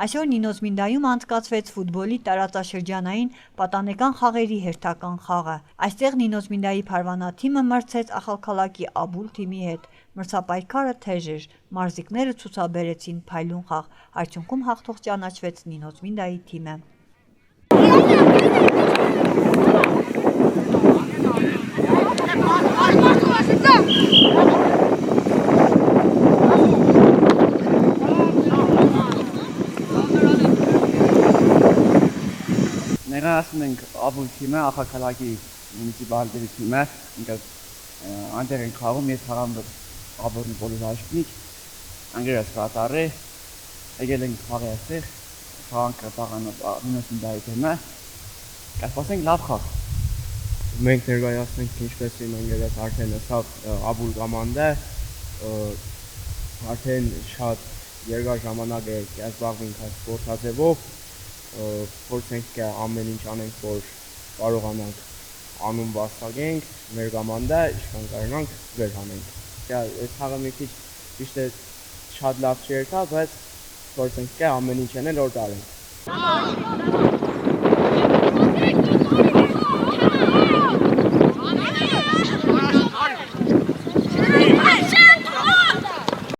Այսօր Նինոց Մինդայում անցկացվեց ֆուտբոլի տարածաշրջանային պատանեկան խաղերի հերթական խաղը։ Այստեղ Նինոց Մինդայի Փարվանա թիմը մրցեց ախալքալաքի Աբուլ թիմի հետ։ Մրցապայքարը թեժ էր, մարզիկները ցուցաբերեցին փայլուն խաղ, արդյունքում հաղթող ճանաչվեց Նինոց Մինդայի թիմը։ Ներկայացնում ենք Աբուլ թիմը, ախալքալաքի մունիցիպալիտետի թիմը, այնտեղ ենք խաղում, ես խաղամ Աբուլի պոլիզաշկնիկ, անգերս կատարի, եկել ենք խաղի այստեղ, խաղանքը տաղանով Նինոց Մինդայի թիմը, կասպասենք լավ խաղ։ Մենք ներկայացնենք ինչպես իմ անգերս արդեն ասավ Աբուլ կոմանդա, արդեն շատ երկար ժամանակ է զբաղվենք այս սպորտաձևով, փորձենք ամեն ինչ անենք, որ կարողանանք անուն վաստակենք, մեր կոմանդա ինչքան կարողանանք վեր հանենք։ Այս խաղը մի քիչ ճիշտ է շատ լավ չերկա, բայց փորձենք ամեն ինչ անել, որ տարենք։